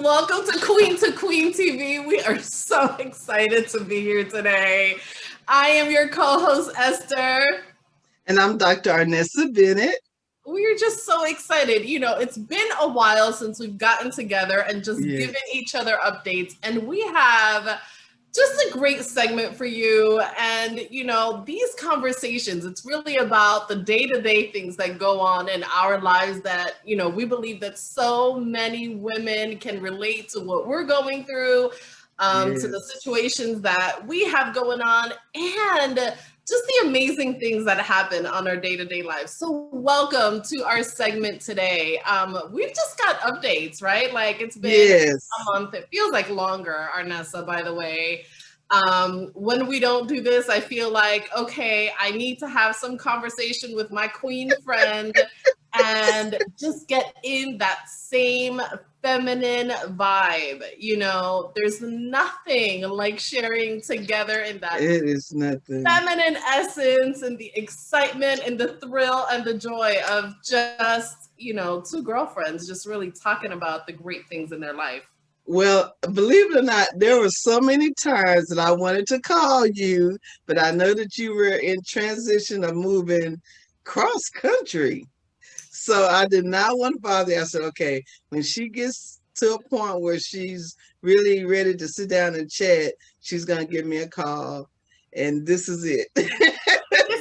Welcome to Queen TV. We are so excited to be here today. I am your co-host, Esther. And I'm Dr. Arnessa Bennett. We're just so excited. You know, it's been a while since we've gotten together and just given each other updates. And we have just a great segment for you. And, you know, these conversations, it's really about the day-to-day things that go on in our lives that, you know, we believe that so many women can relate to what we're going through, to the situations that we have going on, and just the amazing things that happen on our day-to-day lives. So welcome to our segment today. We've just got updates, right? Like it's been a month. It feels like longer, Arnessa, by the way. When we don't do this, I feel like, okay, I need to have some conversation with my queen friend and just get in that same feminine vibe. You know, there's nothing like sharing together in that feminine essence and the excitement and the thrill and the joy of just, you know, two girlfriends just really talking about the great things in their life. Well, believe it or not, there were so many times that I wanted to call you, but I know that you were in transition of moving cross country. So I did not want to bother you. I said, okay, when she gets to a point where she's really ready to sit down and chat, she's going to give me a call. And this is it. This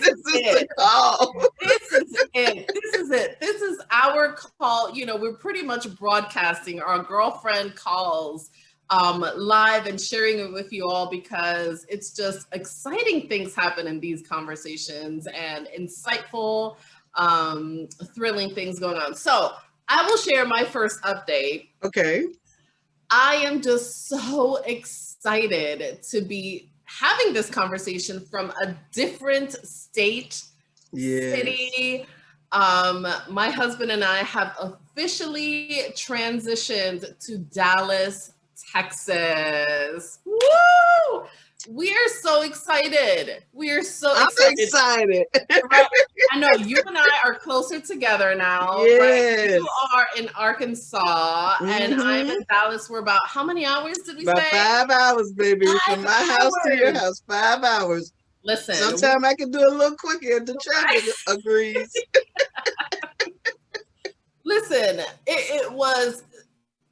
is the call. This is it. This is our call. You know, we're pretty much broadcasting our girlfriend calls live and sharing it with you all because it's just exciting things happen in these conversations and insightful, thrilling things going on. So I will share my first update. Okay. I am just so excited to be having this conversation from a different state, city. My husband and I have officially transitioned to Dallas, Texas. Woo! We are so excited. We are so excited. Right? I know you and I are closer together now. Right? You are in Arkansas and I'm in Dallas. We're about how many hours did we say? About 5 hours, baby. From my house to your house, 5 hours. Listen. Sometimes I can do it a little quicker if the traffic agrees. Listen, it was,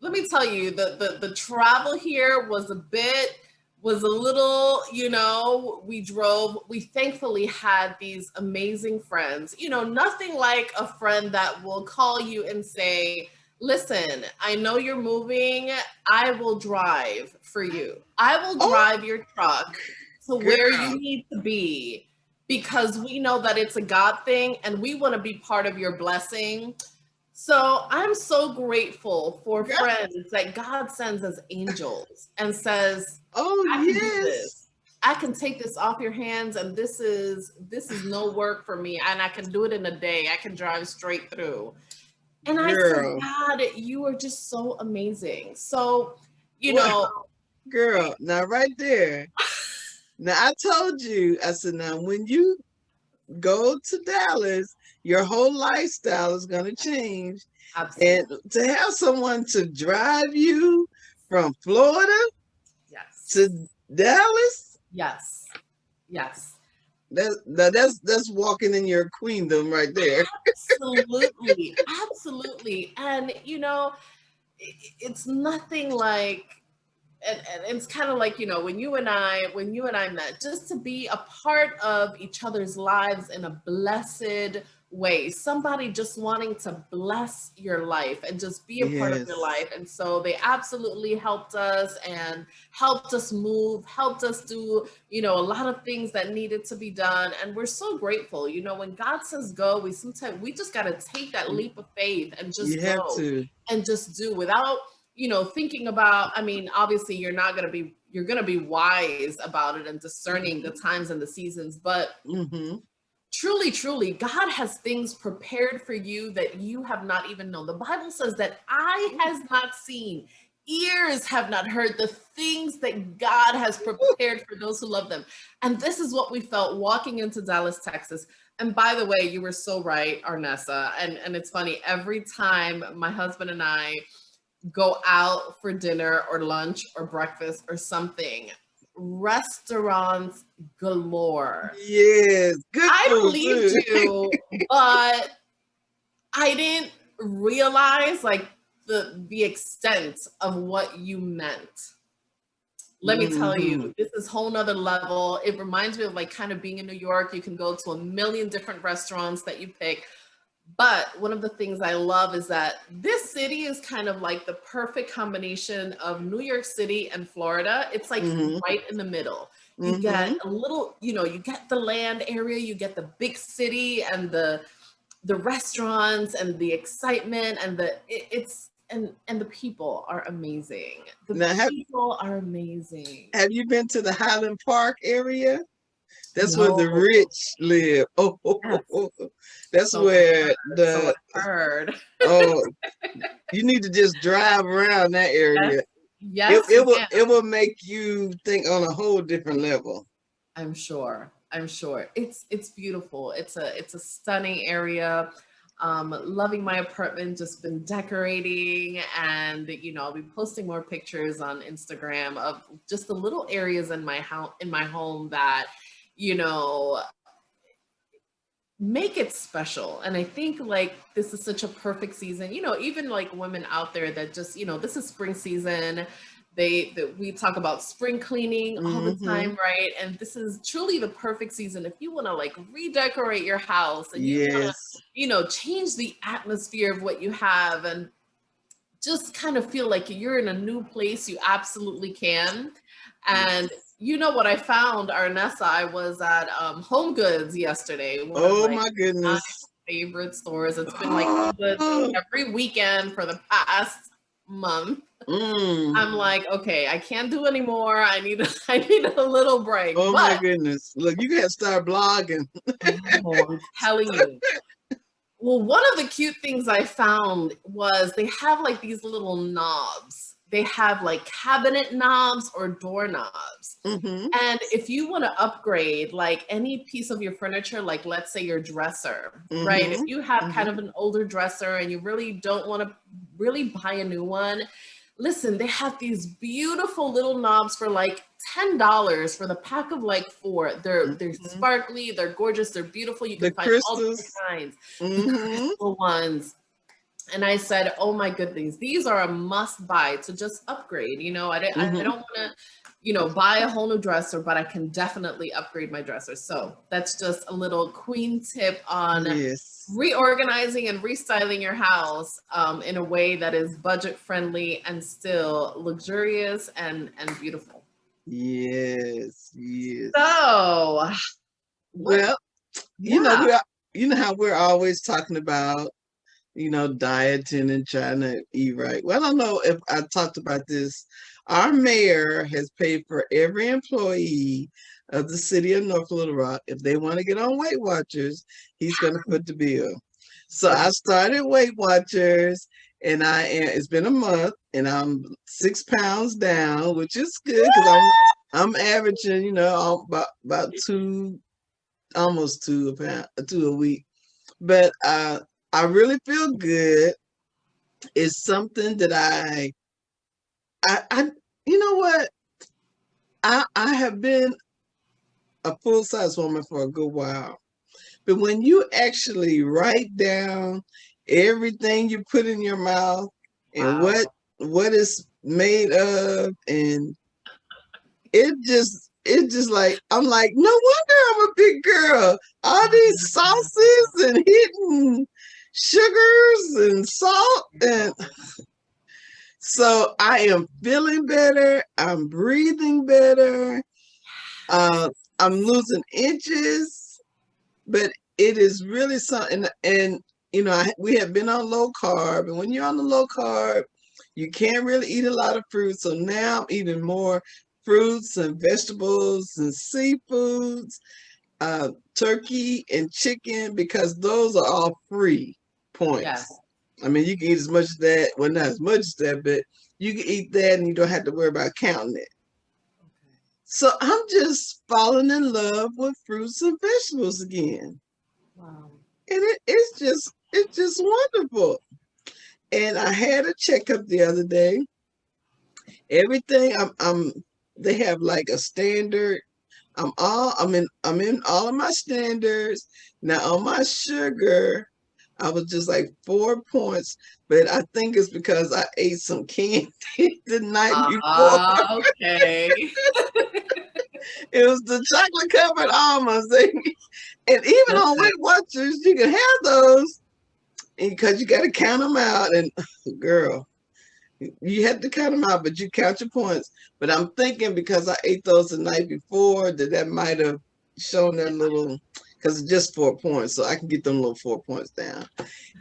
let me tell you, the travel here was a little, you know, we thankfully had these amazing friends, you know, nothing like a friend that will call you and say, listen, I know you're moving. I will drive for you. I will drive your truck to where you need to be because we know that it's a God thing and we want to be part of your blessing. So I'm so grateful for friends that God sends as angels and says, I can do this. I can take this off your hands and this is no work for me and I can do it in a day. I can drive straight through. And I said, God, you are just so amazing. So, you know. Girl, now right there. Now I told you, I said, now when you go to Dallas, your whole lifestyle is going to change. Absolutely. And to have someone to drive you from Florida to Dallas. Yes. That's walking in your queendom right there. Absolutely. And you know, it's nothing like, and it's kind of like, you know, when you and I met, just to be a part of each other's lives in a blessed way, somebody just wanting to bless your life and just be a part of your life. And so they absolutely helped us and helped us move, helped us do, you know, a lot of things that needed to be done. And we're so grateful. You know, when God says go, we just got to take that leap of faith and just go and just do without, you know, thinking about, I mean, obviously you're going to be wise about it and discerning the times and the seasons, but truly, God has things prepared for you that you have not even known. The Bible says that eye has not seen, ears have not heard the things that God has prepared for those who love them. And this is what we felt walking into Dallas, Texas. And by the way, you were so right, Arnessa. And it's funny, every time my husband and I go out for dinner or lunch or breakfast or something. Restaurants galore. Yes, good I food believed too. you, but I didn't realize like the extent of what you meant. Let me tell Hmm. you, this is whole nother level. It reminds me of like kind of being in New York. You can go to a million different restaurants that you pick. But one of the things I love is that this city is kind of like the perfect combination of New York City and Florida. It's like Hmm. right in the middle. You get Hmm. a little, you get the land area, you get the big city and the restaurants and the excitement and it's and the people are amazing. The Now, people are amazing. have you been to the Highland Park area? That's where the No, rich live. yes. That's So where so the I heard. oh, you need to just drive around that Yes, area. It yes, it will ma'am. it will make you think on a whole different level. I'm sure. I'm sure. It's beautiful. It's a stunning area. Loving my apartment, just been decorating and I'll be posting more pictures on Instagram of just the little areas in my house in my home that, you know, make it special. And I think like this is such a perfect season, even like women out there that just, this is spring season. That we talk about spring cleaning all the Hmm. time, right? And this is truly the perfect season if you want to like redecorate your house and you want to, Yes. change the atmosphere of what you have and just kind of feel like you're in a new place. You absolutely can. And Yes. what I found, Arnessa, I was at Home Goods yesterday, one of Oh like my my goodness. favorite stores. It's been like Home Goods every weekend for the past month. Mm. I'm like, okay, I can't do anymore. I need a little break. Oh my But goodness. Look, you gotta start blogging. oh, I'm telling you. Well, one of the cute things I found was they have like these little knobs. They have like cabinet knobs or door knobs. Hmm. And if you want to upgrade like any piece of your furniture, like let's say your dresser, right? If Hmm. you have kind Hmm. of an older dresser and you really don't want to really buy a new one, listen, they have these beautiful little knobs for like $10 for the pack of like four. They're Hmm. sparkly, they're gorgeous, they're beautiful. You The can find all different crystals. kinds. The Hmm. crystal ones. And I said, "Oh my goodness, these are a must buy to just upgrade." I Hmm. don't want to, buy a whole new dresser, but I can definitely upgrade my dresser. So that's just a little queen tip on Yes. reorganizing and restyling your house in a way that is budget friendly and still luxurious and beautiful. Yes. Yes. So, what? Well, you know, Yeah. we are, you know how we're always talking about, dieting and trying to eat right. Well, I don't know if I talked about this. Our mayor has paid for every employee of the city of North Little Rock. If they want to get on Weight Watchers, he's going to put the bill. So I started Weight Watchers, and it's been a month, and I'm 6 pounds down, which is good because I'm averaging, about two, almost 2 pounds, 2 a week. But I really feel good. It's something that I you know what? I have been a full size woman for a good while. But when you actually write down everything you put in your mouth and Wow. what it's made of, and it just like I'm like, no wonder I'm a big girl. All these sauces and hidden sugars and salt, and so I am feeling better. I'm breathing better. Uh, I'm losing inches, but it is really something. And we have been on low carb, and when you're on the low carb, you can't really eat a lot of fruit. So now I'm eating more fruits and vegetables and seafoods, turkey and chicken, because those are all free points. Yes. I mean, you can eat as much as that. Well, not as much as that, but you can eat that and you don't have to worry about counting it. So I'm just falling in love with fruits and vegetables again. Wow. And it's just wonderful. And I had a checkup the other day. Everything they have like a standard. I'm in all of my standards. Now on my sugar, I was just like 4 points, but I think it's because I ate some candy the night before. Okay. It was the chocolate covered almonds. And even on Weight Watchers, you can have those because you got to count them out. And girl, you had to count them out, but you count your points. But I'm thinking because I ate those the night before that might have shown that little, because it's just 4 points, so I can get them little 4 points down.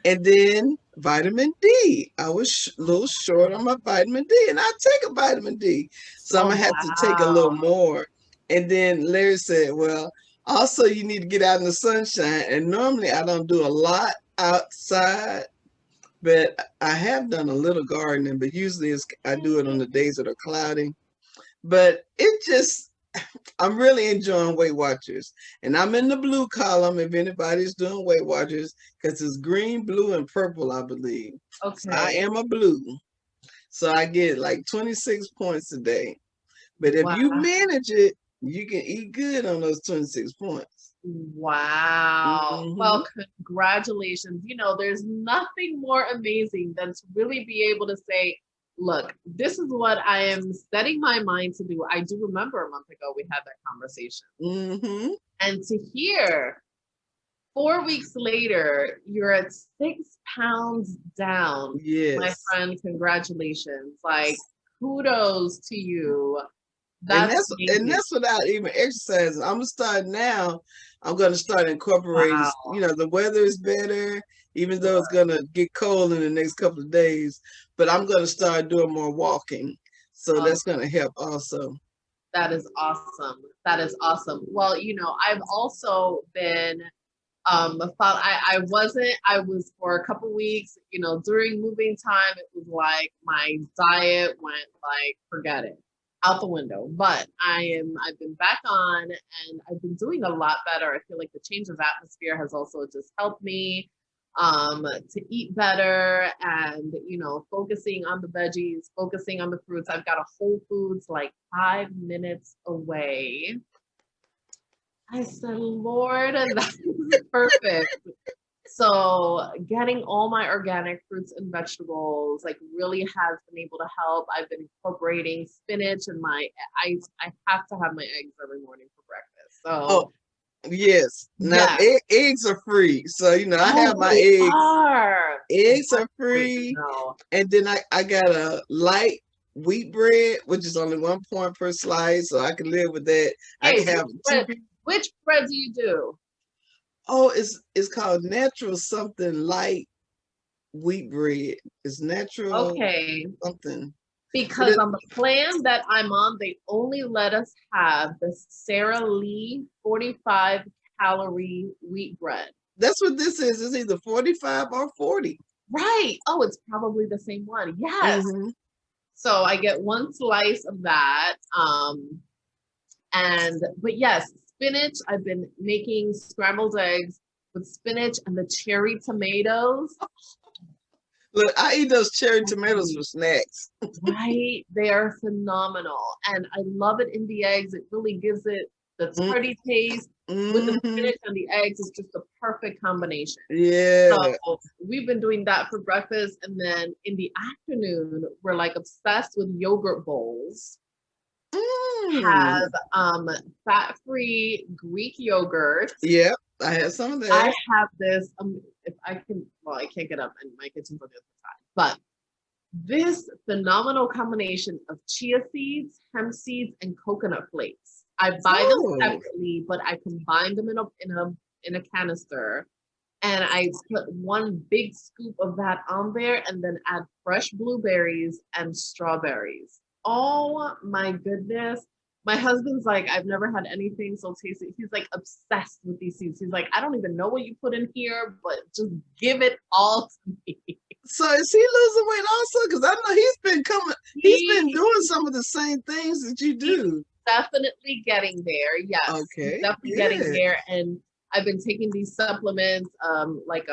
And then vitamin D. I was a little short on my vitamin D, and I take a vitamin D, so I'm gonna have to take a little more. And then Larry said, "Well, also you need to get out in the sunshine." And normally I don't do a lot outside, but I have done a little gardening, but usually I do it on the days that are cloudy. But I'm really enjoying Weight Watchers. And I'm in the blue column if anybody's doing Weight Watchers, because it's green, blue, and purple, I believe. Okay. So I am a blue. So I get like 26 points a day. But if you manage it, you can eat good on those 26 points. Wow. Well, congratulations. There's nothing more amazing than to really be able to say, look, this is what I am setting my mind to do. I do remember a month ago we had that conversation. And to hear 4 weeks later, you're at 6 pounds down. Yes. My friend, congratulations. Like, kudos to you. That's without even exercising. I'm going to start incorporating, the weather is better, even though it's going to get cold in the next couple of days, but I'm going to start doing more walking. So that's going to help also. That is awesome. That is awesome. Well, I've also been, I was for a couple weeks, during moving time, it was like my diet went like, forget it, out the window. But I've been back on and I've been doing a lot better. I feel like the change of atmosphere has also just helped me to eat better and, focusing on the veggies, focusing on the fruits. I've got a Whole Foods like 5 minutes away. I said, Lord, that is perfect. So getting all my organic fruits and vegetables like really has been able to help. I've been incorporating spinach and I have to have my eggs every morning for breakfast. So yes. Now eggs are free. So I have my eggs. Eggs are free. And then I got a light wheat bread, which is only 1 point per slice, so I can live with that. I can have which bread do you do? Oh, it's called natural something light wheat bread. It's natural something. Because on the plan that I'm on, they only let us have the Sara Lee 45 calorie wheat bread. That's what this is. It's either 45 or 40. Right. Oh, it's probably the same one. Yes. So I get 1 slice of that. But yes, spinach. I've been making scrambled eggs with spinach and the cherry tomatoes. Look, I eat those cherry tomatoes for snacks. Right? They are phenomenal. And I love it in the eggs. It really gives it the tart taste with the spinach and the eggs. It's just a perfect combination. Yeah. So we've been doing that for breakfast. And then in the afternoon, we're like obsessed with yogurt bowls. Have fat-free Greek yogurt. Yep, I have some of that. I have this, if I can, well, I can't get up and my kitchen's on the other side, but this phenomenal combination of chia seeds, hemp seeds, and coconut flakes. I buy them separately, but I combine them in a canister, and I put 1 big scoop of that on there, and then add fresh blueberries and strawberries. Oh my goodness. My husband's like, I've never had anything so tasty. He's like obsessed with these seeds. He's like, I don't even know what you put in here, but just give it all to me. So is he losing weight also? Because I know he's been doing some of the same things that you do. Definitely getting there. Yes. Okay. Definitely getting there. And I've been taking these supplements, like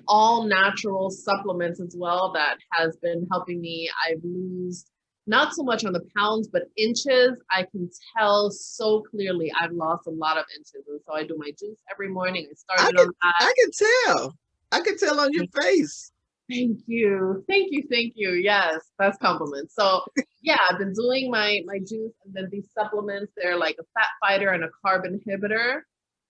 all natural supplements as well that has been helping me. I've lost not so much on the pounds, but inches. I can tell so clearly I've lost a lot of inches. And so I do my juice every morning. I started on that. I can tell. I can tell on your face. Thank you. Thank you. Thank you. Yes, that's compliments. So yeah, I've been doing my juice, and then these supplements, they're like a fat fighter and a carb inhibitor.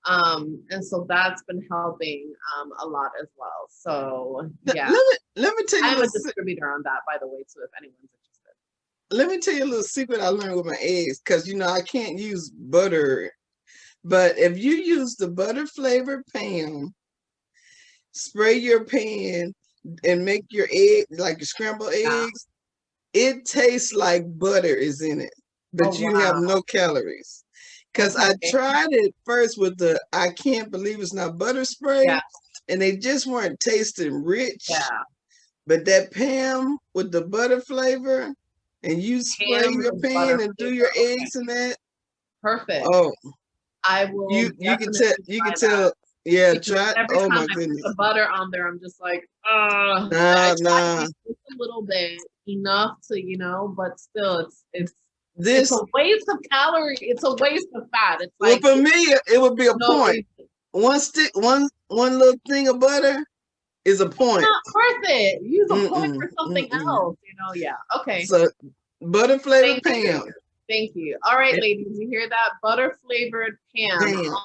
And so that's been helping a lot as well. So yeah. Let me tell you, I'm a distributor on that, by the way, too, if anyone's interested. Let me tell you a little secret I learned with my eggs, because I can't use butter. But if you use the butter flavored pan, spray your pan and make your egg like your scrambled eggs, it tastes like butter is in it, but you have no calories. Because I tried it first with the I can't believe it's not butter spray, and they just weren't tasting rich. But that Pam with the butter flavor, and you spray your pan and do your eggs in that. Perfect. Oh, I will. You can tell. You can tell. Yeah, try. Oh my goodness. The butter on there, I'm just like, nah. Just a little bit, enough to, but still, it's a waste of calorie. It's a waste of fat. It's like, well, for me, it would be a point. One little thing of butter is a point. Not worth it. Use a point for something else. Yeah. Okay. So butter flavored Pam. Thank you. All right, ladies, you hear that? Butter flavored Pam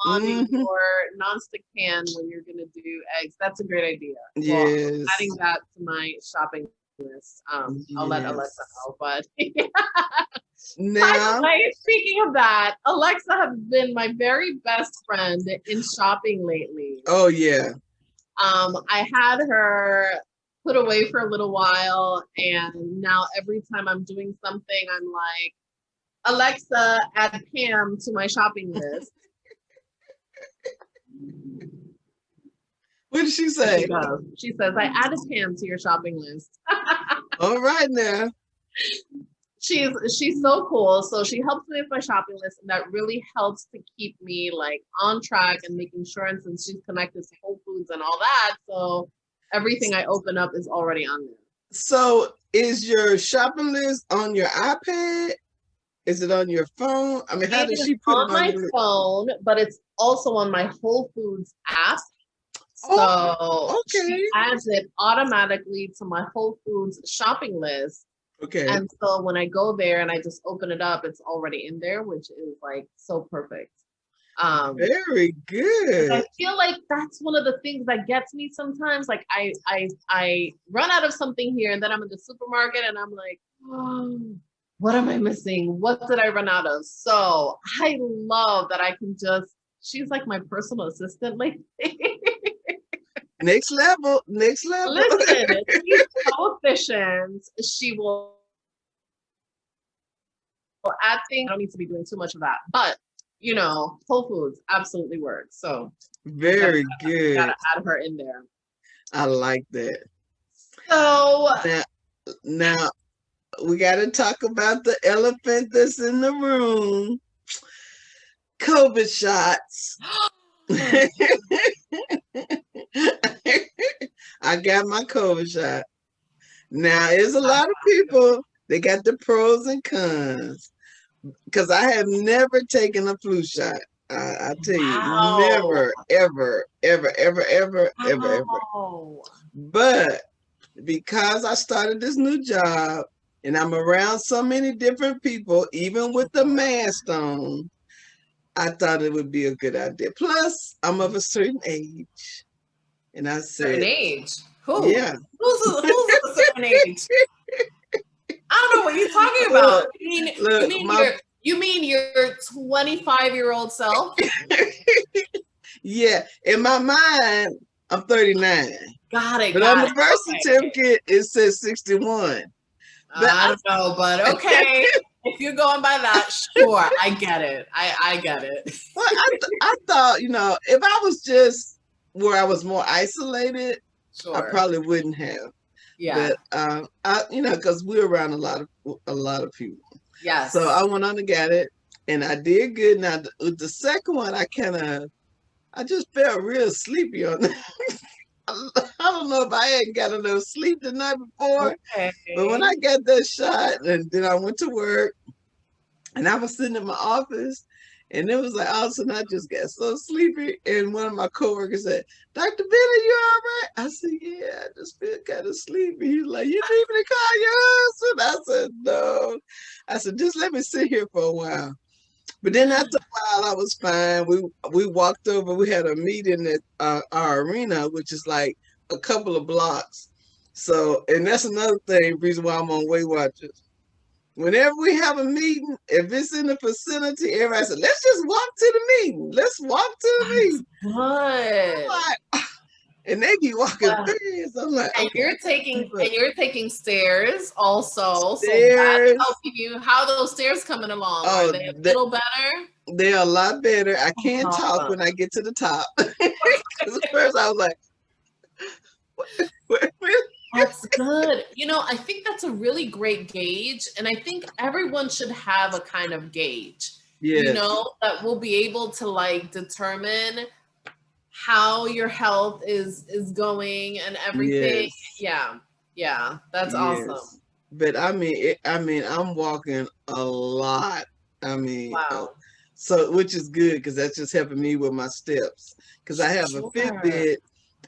on your nonstick pan when you're gonna do eggs. That's a great idea. Yes. Well, adding that to my shopping list. I'll let Alexa know. But now, speaking of that, Alexa has been my very best friend in shopping lately. Oh yeah. I had her put away for a little while, and now every time I'm doing something, I'm like, Alexa, add Pam to my shopping list. What did she say? She says, I added Pam to your shopping list. All right now. She's so cool. So she helps me with my shopping list, and that really helps to keep me like on track and making sure, and since she's connected to Whole Foods and all that, so everything I open up is already on there. So is your shopping list on your iPad? Is it on your phone? I mean, how does she put it on my phone? But it's also on my Whole Foods app. So she adds it automatically to my Whole Foods shopping list. Okay. And so when I go there and I just open it up, it's already in there, which is like so perfect. Very good. I feel like that's one of the things that gets me sometimes. Like I run out of something here, and then I'm in the supermarket and I'm like, oh, what am I missing? What did I run out of? So I love that I can she's like my personal assistant. Like next level. Listen, she's so efficient. She will add things. I don't need to be doing too much of that, but Whole Foods absolutely works. So very good. Gotta add her in there. I like that. So now we got to talk about the elephant that's in the room. COVID shots. I got my COVID shot. Now, there's a lot of people, they got the pros and cons. Because I have never taken a flu shot. I tell you, never, ever, ever, ever, ever, ever, ever. But because I started this new job, and I'm around so many different people, even with the mask on, I thought it would be a good idea. Plus, I'm of a certain age. And I said... Certain age? Who? Yeah. Who's of a certain age? I don't know what you're talking about. You mean your 25-year-old self? Yeah. In my mind, I'm 39. Got it. But on the birth certificate, it says 61. I don't know, but okay. If you're going by that, sure, I get it. I get it. Well, I thought, if I was just where I was more isolated, sure, I probably wouldn't have. Yeah. But because we're around a lot of people. Yeah. So I went on and got it, and I did good. Now with the second one, I just felt real sleepy on that. I don't know if I hadn't got enough sleep the night before, Okay. but when I got that shot, and then I went to work, and I was sitting in my office, and it was like all of a sudden I just got so sleepy. And one of my coworkers said, "Dr. Bennett, you all right?" I said, "Yeah, I just feel kind of sleepy." He's like, "You need me to call your husband?" I said, "No." I said, "Just let me sit here for a while." But then after a while, I was fine. We walked over. We had a meeting at our arena, which is like a couple of blocks. So, and that's another thing, reason why I'm on Weight Watchers. Whenever we have a meeting, if it's in the vicinity, everybody says, "Let's just walk to the meeting. Let's walk to the meeting." Good. Like, and they be walking Wow. fast. I'm like, And okay, I gotta keep up. you're taking stairs also. So that's Stairs. helping you. How are those stairs coming along? Are Oh, they a little better? they're a lot better. I can't talk Awesome. when I get to the top. Because at first I was like, where? That's good. You know, I think that's a really great gauge. And I think everyone should have a kind of gauge, you Yes, know, that will be able to like determine how your health is going and everything. yes, Yeah. Yeah. That's awesome. yes. But I mean, I'm walking a lot. I mean, Wow. so which is good because that's just helping me with my steps. Because I have a Sure. Fitbit,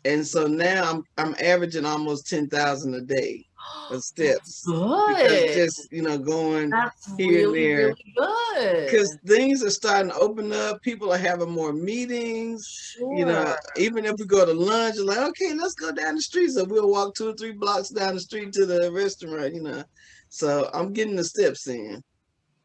and so now I'm averaging almost 10,000 a day of That's steps because good. just going That's here and really, there. really good. Because things are starting to open up. People are having more meetings. Sure. Even if we go to lunch, it's like, okay, let's go down the street. So we'll walk 2 or 3 blocks down the street to the restaurant. So I'm getting the steps in.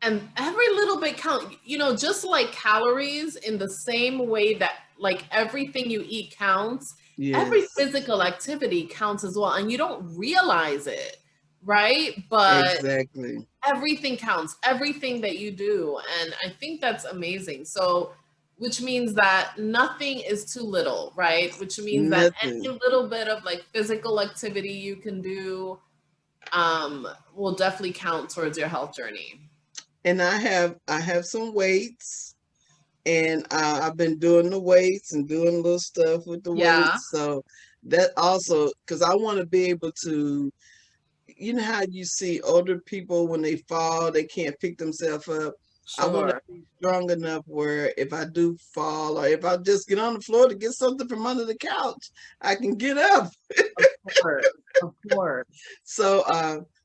And every little bit count, you know, just like calories in the same way that like everything you eat counts, every Yes, physical activity counts as well. And you don't realize it, right? But exactly. everything counts, everything that you do. And I think that's amazing. So, which means that nothing is too little, right? Which means that Nothing. any little bit of like physical activity you can do will definitely count towards your health journey. And I have some weights, and I've been doing the weights and doing little stuff with the Yeah, weights. So that also, because I want to be able to, how you see older people when they fall, they can't pick themselves up. I want to sure. be strong enough where if I do fall or if I just get on the floor to get something from under the couch, I can get up. Of course. Of course. So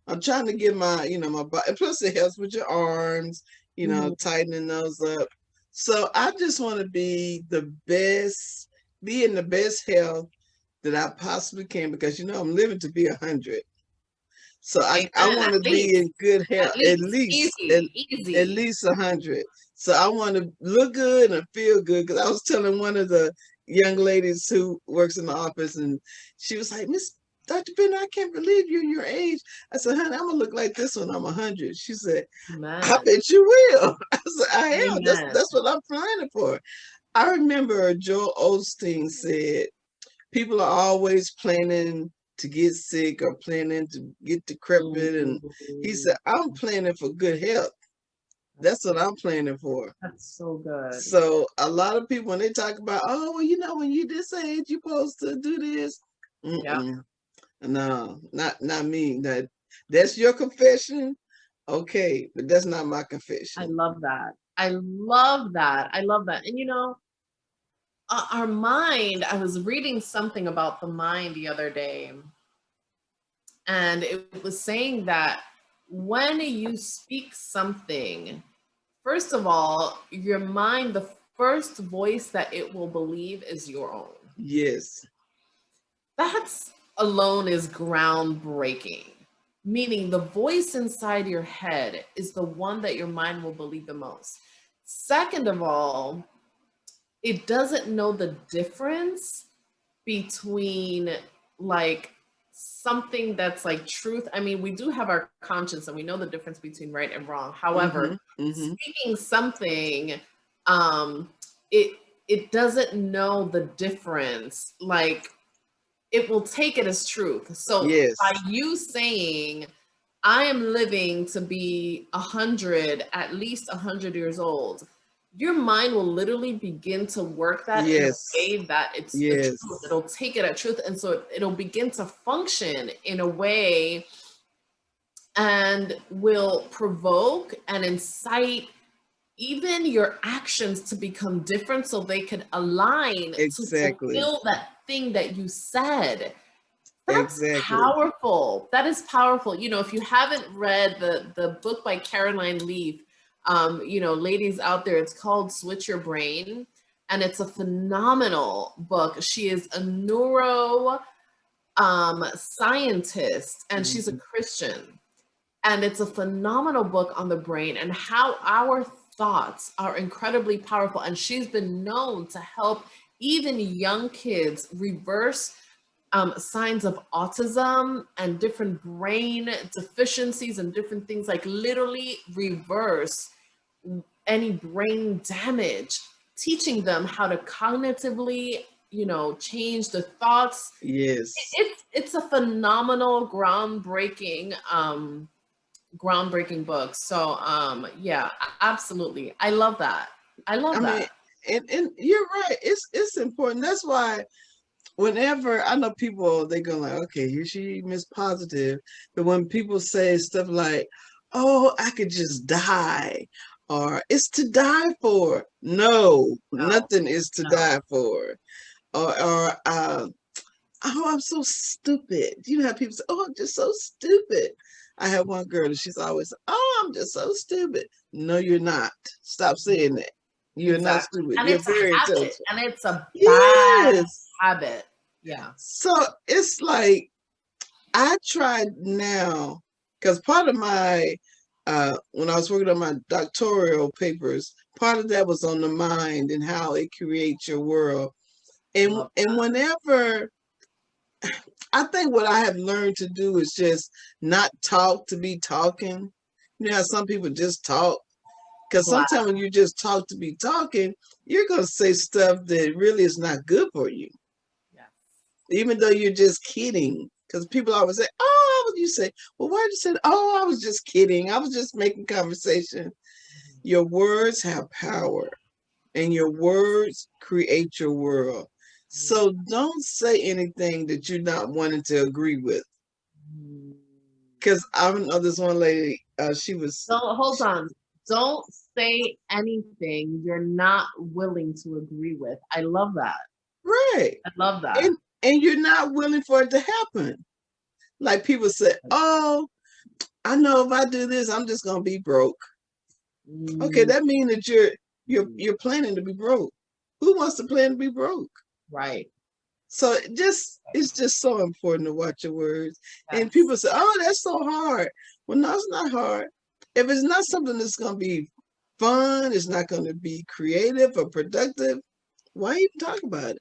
I'm trying to get my body. Plus, it helps with your arms, Mhm. tightening those up. So I just want to be in the best health that I possibly can because I'm living to be 100. So I Amen. want to be in good health, At least, easy, at easy. least 100. So I want to look good and feel good. Because I was telling one of the young ladies who works in the office, and she was like, "Miss Dr. Bennett, I can't believe you're your age." I said, "Honey, I'm gonna look like this when I'm 100." She said, "I Amen. bet you will." I said, "I am. That's Amen. that's what I'm planning for." I remember Joel Osteen said, people are always planning to get sick or planning to get decrepit. And he Ooh, said, I'm planning for good health. That's what I'm planning for. that's so good. So a lot of people, when they talk about, oh, well, when you this age, you're supposed to do this. Yeah, Mm-mm. No, not me. That's your confession. Okay, but that's not my I confession. love that. I love that. I love that. And you know, our mind, I was reading something about the mind the other day, and it was saying that when you speak something, first of all, your mind, the first voice that it will believe is your own. Yes, That's alone is groundbreaking. Meaning the voice inside your head is the one that your mind will believe the most. Second of all, it doesn't know the difference between like something that's like truth. I mean, we do have our conscience and we know the difference between right and wrong. However, mm-hmm, mm-hmm. speaking something, um, it doesn't know the difference. Like it will take it as truth. So by Yes, you saying, I am living to be 100, at least 100 years old, your mind will literally begin to work that in a Yes. way that it's the Yes. truth. It'll take it at truth. And so it'll begin to function in a way and will provoke and incite even your actions to become different so they can align Exactly. to fulfill that thing that you said. That's Exactly. powerful. That is powerful. You know, if you haven't read the book by Caroline Leaf, you know, ladies out there, it's called Switch Your Brain. And it's a phenomenal book. She is a neuro scientist and she's a Christian. And it's a phenomenal book on the brain and how our thoughts are incredibly powerful. And she's been known to help even young kids reverse signs of autism and different brain deficiencies and different things, like literally reverse any brain damage, teaching them how to cognitively, you know, change the thoughts. Yes. It's a phenomenal, groundbreaking book. So yeah, absolutely. I love that. I mean, and you're right. It's important. That's why whenever I know people, they go like, okay, here she Miss Positive. But when people say stuff like, oh, I could just die, or it's to die for. No, nothing is to die for. Or oh, I'm so stupid. You have people say, oh, I'm just so stupid. I have one girl and she's always, oh, I'm just so stupid. No, you're not. Stop saying that. You're not stupid. And you're it's very a habit, intelligent. and it's a bad habit. Yeah. So it's like, I tried now, because part of my, when I was working on my doctoral papers, part of that was on the mind and how it creates your world. And whenever, I think what I have learned to do is just not talk to be talking. You know how some people just talk? Because sometimes when you just talk to be talking, you're going to say stuff that really is not good for you. Yeah. Even though you're just kidding. Because people always say, oh, you say, well, why did you say, oh, I was just kidding. I was just making conversation. Your words have power, and your words create your world. So don't say anything that you're not wanting to agree with. Because I know this one lady, she was... So hold on. Don't say anything you're not willing to agree with. I love that. Right. I love that. And you're not willing for it to happen. Like people say, oh, I know if I do this, I'm just going to be broke. Okay, that means that you're planning to be broke. Who wants to plan to be broke? Right. So it's just so important to watch your words. Yes. And people say, oh, that's so hard. Well, no, it's not hard. If it's not something that's going to be fun, it's not going to be creative or productive, why even talk about it?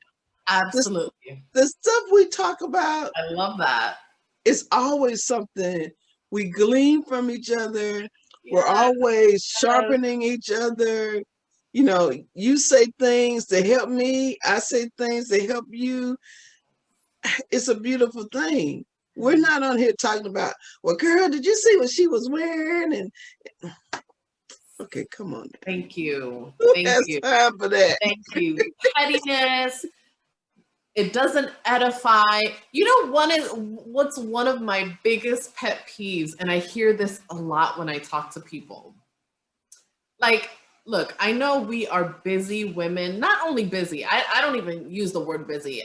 Absolutely. The stuff we talk about, I love that. It's always something we glean from each other. Yeah. We're always sharpening each other. You know, you say things to help me. I say things to help you. It's a beautiful thing. We're not on here talking about, well, girl, did you see what she was wearing? And okay, come on. Thank you. Who has time for that? Thank you. Pettiness. It doesn't edify. You know, what's one of my biggest pet peeves, and I hear this a lot when I talk to people. Like, look, I know we are busy women, not only busy, I don't even use the word busy.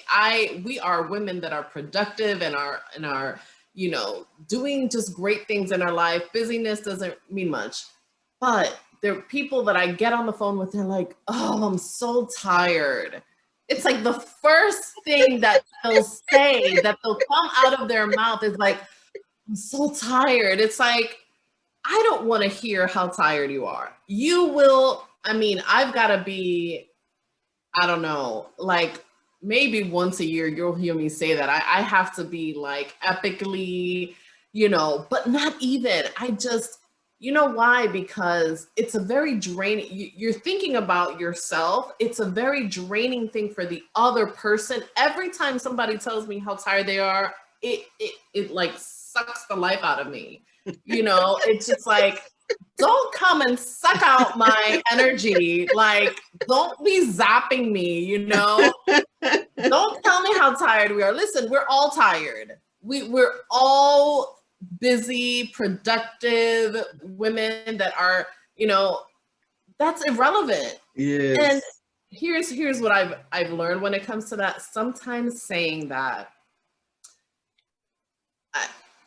We are women that are productive and are, you know, doing just great things in our life. Busyness doesn't mean much. But there are people that I get on the phone with, they're like, oh, I'm so tired. It's like the first thing that they'll say, that they'll come out of their mouth is like, I'm so tired. It's like, I don't want to hear how tired you are. You will, I mean, I've got to be, I don't know, like maybe once a year you'll hear me say that. I have to be like epically, you know, but not even. You know why? Because it's a very draining, you're thinking about yourself. It's a very draining thing for the other person. Every time somebody tells me how tired they are, it like sucks the life out of me. You know, it's just like, don't come and suck out my energy. Like, don't be zapping me, you know? Don't tell me how tired we are. Listen, we're all tired. We're all busy, productive women that are, you know, that's irrelevant. Yes. And here's what I've learned when it comes to that. Sometimes saying that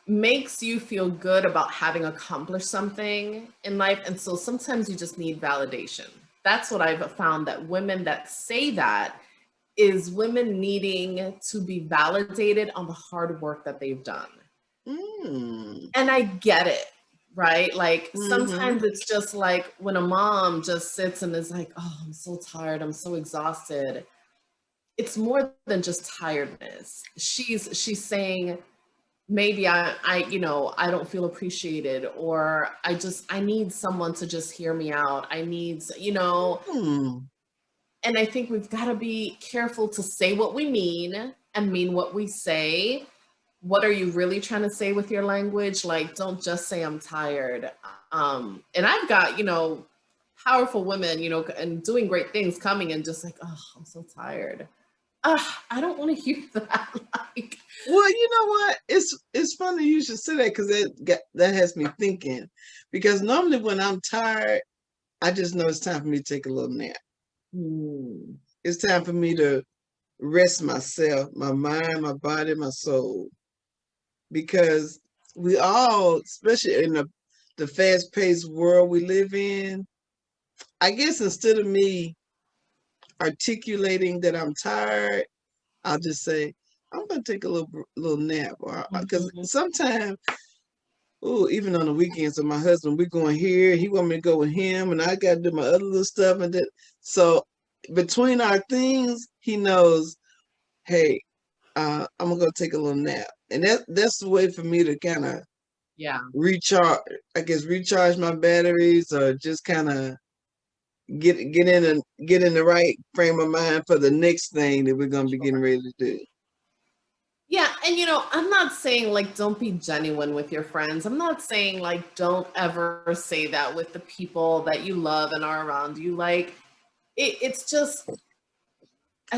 makes you feel good about having accomplished something in life. And so sometimes you just need validation. That's what I've found, that women that say that is women needing to be validated on the hard work that they've done. And I get it, right? Like sometimes it's just like when a mom just sits and is like, oh, I'm so tired, I'm so exhausted. It's more than just tiredness. She's saying, maybe I you know, I don't feel appreciated, or I need someone to just hear me out. I need, you know, and I think we've got to be careful to say what we mean and mean what we say. What are you really trying to say with your language? Like, don't just say I'm tired. And I've got, you know, powerful women, you know, and doing great things coming and just like, oh, I'm so tired. I don't want to hear that. Like, well, you know what? It's funny you should say that, because that has me thinking. Because normally when I'm tired, I just know it's time for me to take a little nap. It's time for me to rest myself, my mind, my body, my soul. Because we all, especially in the fast-paced world we live in, I guess instead of me articulating that I'm tired, I'll just say, I'm going to take a little nap. Because sometimes, even on the weekends with my husband, we're going here, he want me to go with him, and I got to do my other little stuff. And so between our things, he knows, hey, I'm going to go take a little nap. And that's the way for me to kind of recharge my batteries, or just kind of get in the right frame of mind for the next thing that we're going to be getting ready to do. Yeah. And, you know, I'm not saying like, don't be genuine with your friends. I'm not saying like, don't ever say that with the people that you love and are around you. Like, it's just,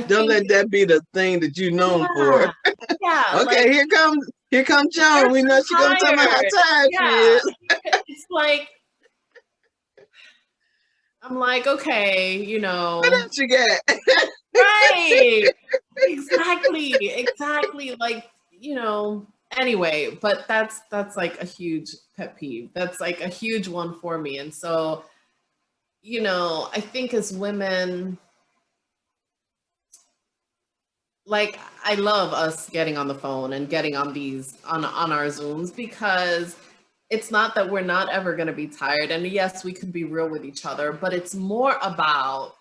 don't let that be the thing that you're known for. Yeah. Okay, like, here comes Joan. We know she's going to tell me how tired she is. It's like, I'm like, okay, you know. What else you got? Right. Exactly. Like, you know, anyway, but that's like a huge pet peeve. That's like a huge one for me. And so, you know, I think as women, like, I love us getting on the phone and getting on these on our Zooms, because it's not that we're not ever going to be tired. And yes, we can be real with each other, but it's more about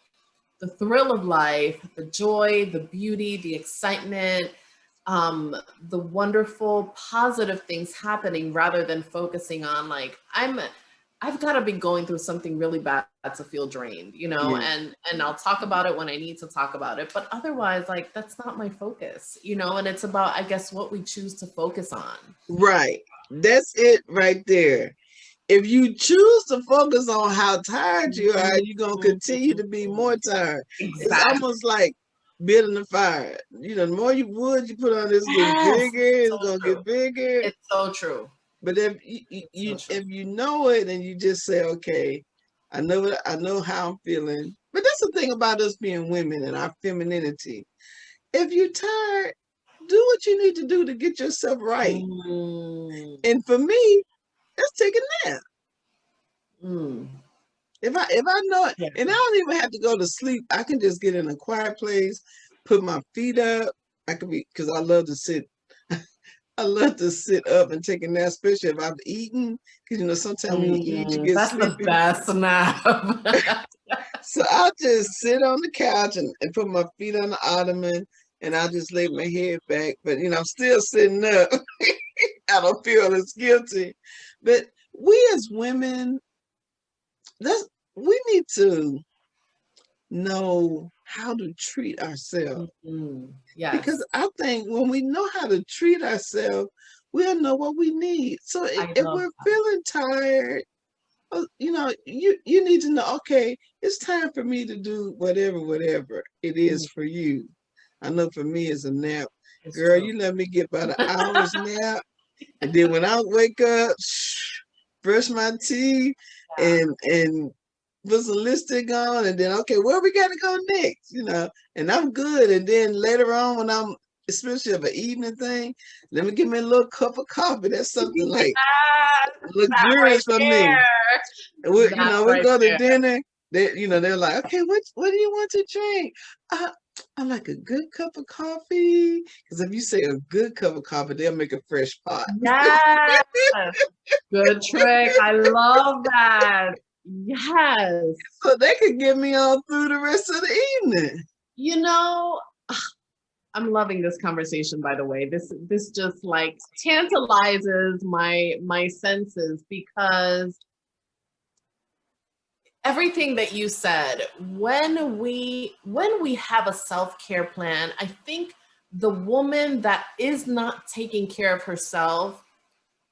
the thrill of life, the joy, the beauty, the excitement, the wonderful, positive things happening, rather than focusing on like, I've got to be going through something really bad to feel drained, you know, and I'll talk about it when I need to talk about it. But otherwise, like, that's not my focus, you know, and it's about, I guess, what we choose to focus on. Right. That's it right there. If you choose to focus on how tired you are, you're going to continue to be more tired. Exactly. It's almost like building a fire. You know, the more wood you put on, it's getting bigger. It's going to get bigger. It's so true. But if you know it, and you just say, okay, I know how I'm feeling. But that's the thing about us being women and our femininity. If you're tired, do what you need to do to get yourself right. And for me, let's take a nap. If I know it, and I don't even have to go to sleep, I can just get in a quiet place, put my feet up. I could be, because I love to sit. I love to sit up and take a nap, especially if I've eaten. Because, you know, sometimes when you eat, you get sleepy. That's the best nap. So I'll just sit on the couch and put my feet on the ottoman, and I'll just lay my head back. But, you know, I'm still sitting up. I don't feel as guilty. But we as women, we need to know how to treat ourselves. Yes. Because I think when we know how to treat ourselves, we'll know what we need. So if we're feeling tired, You know, you need to know, okay, it's time for me to do whatever it is for you. I know for me it's a nap. It's Girl, true. you let me get about an hour's nap. And then when I wake up, brush my teeth Yeah. and put some lipstick on, and then okay, where we gotta go next, you know, and I'm good. And then later on when I'm especially of an evening thing, let me give me a little cup of coffee. That's something like Yes, that right luxurious for me. And there. you That know, we right go to there. dinner. They, you know, they're like, okay, what do you want to drink? Uh, I like a good cup of coffee. Because if you say a good cup of coffee, they'll make a fresh pot. Yes. Good trick. I love that. Yes. So they could get me on through the rest of the evening. You know, I'm loving this conversation, by the way. This just like tantalizes my senses because everything that you said, when we have a self-care plan, I think the woman that is not taking care of herself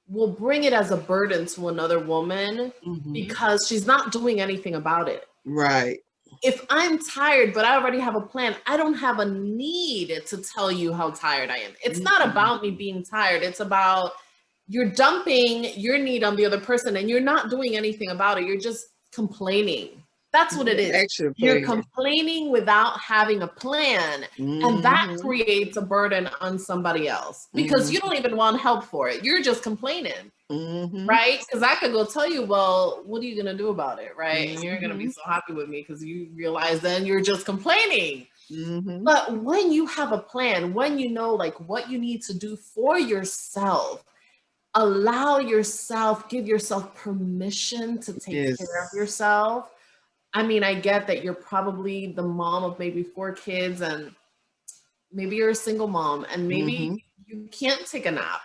will bring it as a burden to another woman because she's not doing anything about it. Right. If I'm tired, but I already have a plan, I don't have a need to tell you how tired I am. It's not about me being tired. It's about you're dumping your need on the other person and you're not doing anything about it. You're just complaining. That's what it is. Action You're plan. complaining without having a plan. And that creates a burden on somebody else because you don't even want help for it. You're just complaining. Right? Because I could go tell you, well, what are you going to do about it? Right? And you're going to be so happy with me because you realize then you're just complaining. But when you have a plan, when you know like what you need to do for yourself, allow yourself, give yourself permission to take care of yourself. I mean, I get that you're probably the mom of maybe 4 kids and maybe you're a single mom and maybe you can't take a nap.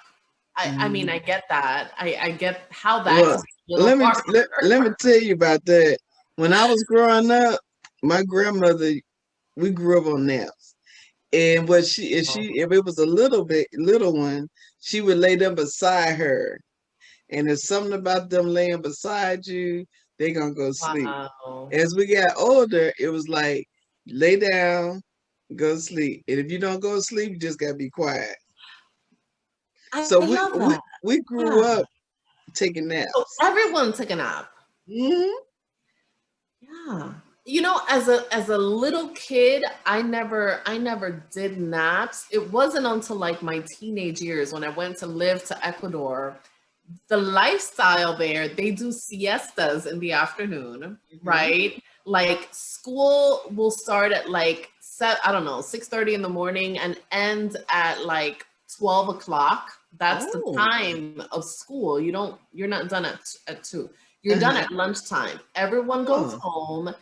I mean, I get that. I get how that Well, can be a little hard. let me tell you about that. When I was growing up, my grandmother, we grew up on naps. And what if it was a little one, she would lay them beside her. And there's something about them laying beside you, they're gonna go sleep. Wow. As we got older, it was like lay down, go to sleep. And if you don't go to sleep, you just gotta be quiet. I So love that. we grew up taking naps. So everyone took a nap. Yeah. You know, as a little kid, I never did naps. It wasn't until like my teenage years when I went to live to Ecuador. The lifestyle there, they do siestas in the afternoon, right? Like school will start at like I don't know, 6:30 in the morning and end at like 12 o'clock. That's the time of school. You're not done at 2. You're done at lunchtime. Everyone goes home.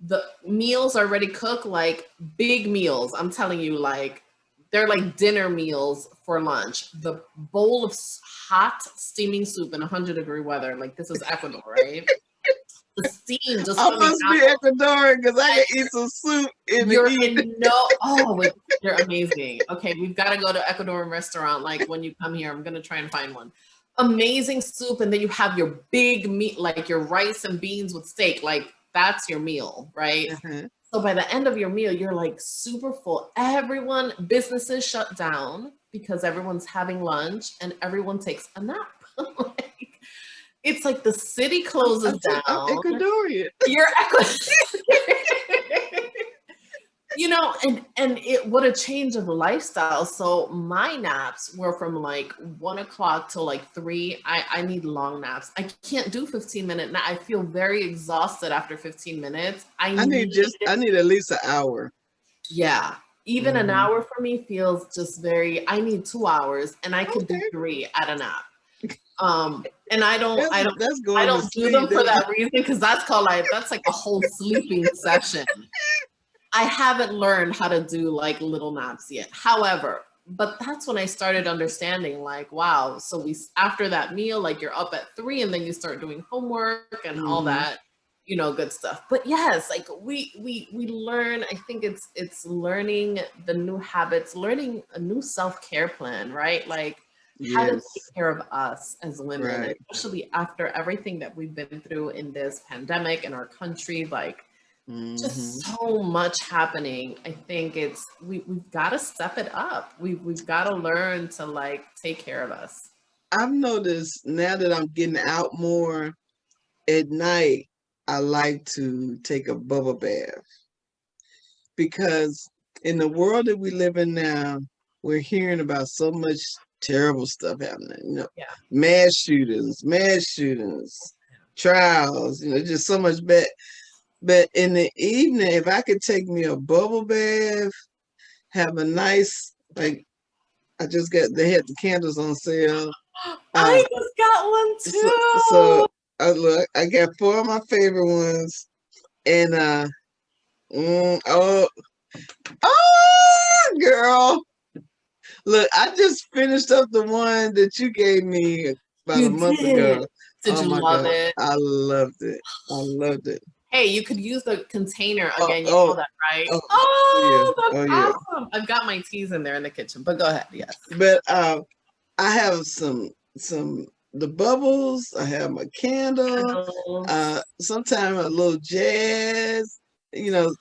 The meals are already cooked, like big meals. I'm telling you, like they're like dinner meals for lunch. The bowl of hot steaming soup in 100-degree weather. Like this is Ecuador, right? The steam just I coming must be out. Ecuadorian because I can eat some soup in the evening. You're amazing. Okay, we've got to go to Ecuadorian restaurant. Like when you come here, I'm gonna try and find one. Amazing soup, and then you have your big meat, like your rice and beans with steak. Like that's your meal, right? So by the end of your meal, you're like super full. Businesses shut down because everyone's having lunch and everyone takes a nap. Like, it's like the city closes down. I'm Ecuadorian. You're Ecuadorian. You know, and what a change of lifestyle. So my naps were from like 1 o'clock to like 3. I need long naps. I can't do 15-minute nap. I feel very exhausted after 15 minutes. I need at least an hour. Yeah. Even an hour for me feels just I need 2 hours and I could do 3 at a nap. And I don't do them for that reason because that's like a whole sleeping session. I haven't learned how to do like little naps yet. However, but that's when I started understanding like, wow, so after that meal, like you're up at 3 and then you start doing homework and all that, you know, good stuff. But yes, like we learn, I think it's learning the new habits, learning a new self-care plan, right? Like how to Yes. take care of us as women, Right. especially after everything that we've been through in this pandemic in our country. Like, just Hmm. so much happening. I think we've got to step it up. We've got to learn to like take care of us. I've noticed now that I'm getting out more at night, I like to take a bubble bath because in the world that we live in now, we're hearing about so much terrible stuff happening. Yeah. Mass shootings, trials. Just so much bad. But in the evening, if I could take me a bubble bath, have a nice like they had the candles on sale. I just got one So, so too. look, I got four of my favorite ones, and oh, girl, look, I just finished up the one that you gave me about a You month did. ago. Did Oh you my love God, it? I loved it. I loved it. Hey, you could use the container Oh, again. You oh, know that, right? oh, oh yeah, Oh, oh that's yeah. awesome. I've got my teas in there in the kitchen, but go ahead. Yes. But I have some the bubbles. I have my candle. Candles. Sometimes a little jazz.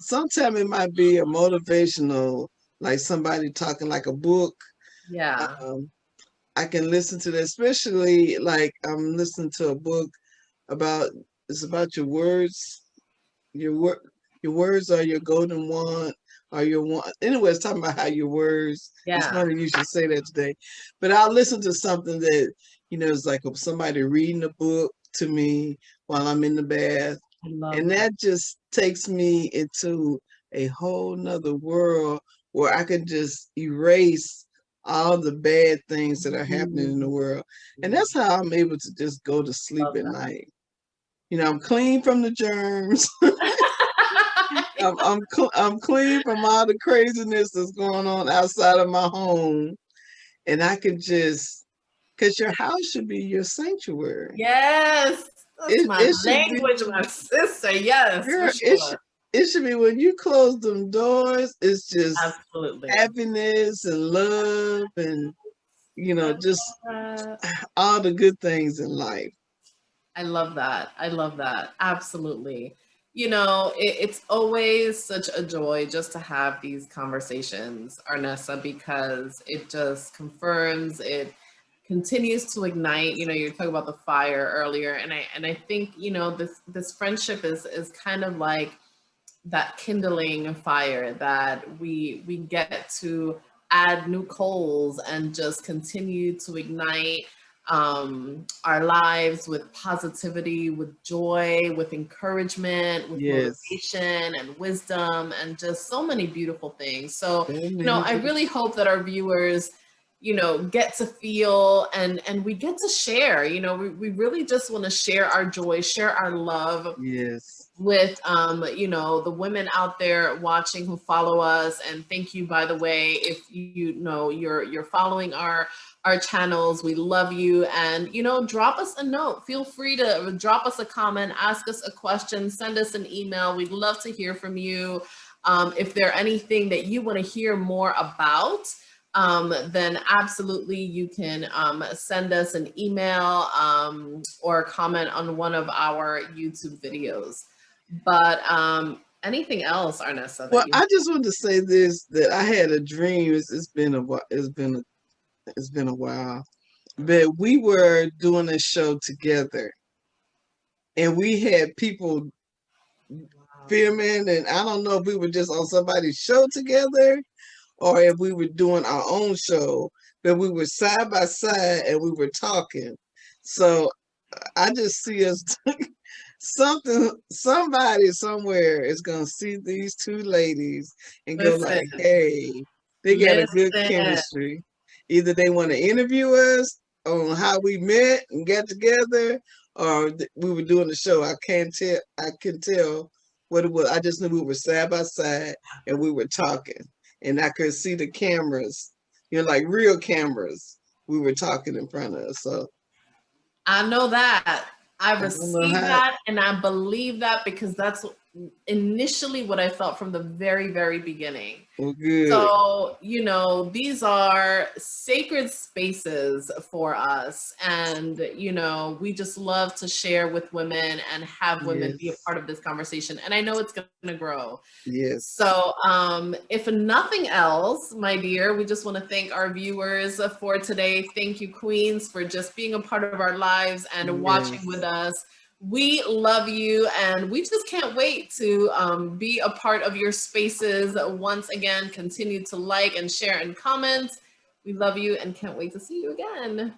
Sometimes it might be a motivational, like somebody talking like a book. Yeah. Um, I can listen to that, especially like I'm listening to a book about it's about your words. Your words are your golden wand, are your wand. Anyway, it's talking about how your words. It's Yeah. funny you should say that today, but I'll listen to something that is like somebody reading a book to me while I'm in the bath, I love and that. that just takes me into a whole nother world where I can just erase all the bad things that are happening in the world, and that's how I'm able to just go to sleep Love at night. I'm clean from the germs. that. I'm clean from all the craziness that's going on outside of my home, and I can just because your house should be your sanctuary. Yes. That's my It should be, language, my sister. Yes, for girl. sure. It should be when you close them doors. It's just Absolutely. happiness and love, and I love just that. all the good things in life. I love that. I love that. Absolutely. It's always such a joy just to have these conversations, Arnessa, because it just confirms, it continues to ignite. You're talking about the fire earlier, and I think, this friendship is kind of like that kindling fire that we get to add new coals and just continue to ignite our lives with positivity, with joy, with encouragement, with Yes. motivation and wisdom, and just so many beautiful things. So, Amen. I really hope that our viewers, get to feel and we get to share. We really just want to share our joy, share our love Yes. with the women out there watching who follow us. And thank you, by the way, if you're following our channels. We love you. And drop us a note. Feel free to drop us a comment, ask us a question, send us an email. We'd love to hear from you. If there's anything that you want to hear more about, then absolutely you can send us an email or comment on one of our YouTube videos. But anything else, Arnessa? Well, I just want to say this: that I had a dream. It's been a while. It's been a while, but we were doing a show together, and we had people filming, and I don't know if we were just on somebody's show together or if we were doing our own show, but we were side by side and we were talking. So I just see us somebody somewhere is gonna see these two ladies and go Listen, like, hey, they got a good listen. chemistry. Either they want to interview us on how we met and got together, or we were doing the show. I can tell what it was. I just knew we were side by side and we were talking, and I could see the cameras, like real cameras. We were talking in front of us. So I know that. I I don't know received how. that and I believe that because that's initially what I felt from the very, very beginning. Well, good. So, you know, these are sacred spaces for us. And, you know, we just love to share with women and have women be a Yes. part of this conversation. And I know it's going to grow. Yes. So, if nothing else, my dear, we just want to thank our viewers for today. Thank you, Queens, for just being a part of our lives and watching Yes. with us. We love you, and we just can't wait to be a part of your spaces. Once again, continue to like and share and comment. We love you and can't wait to see you again.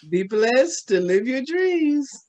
Be blessed to live your dreams.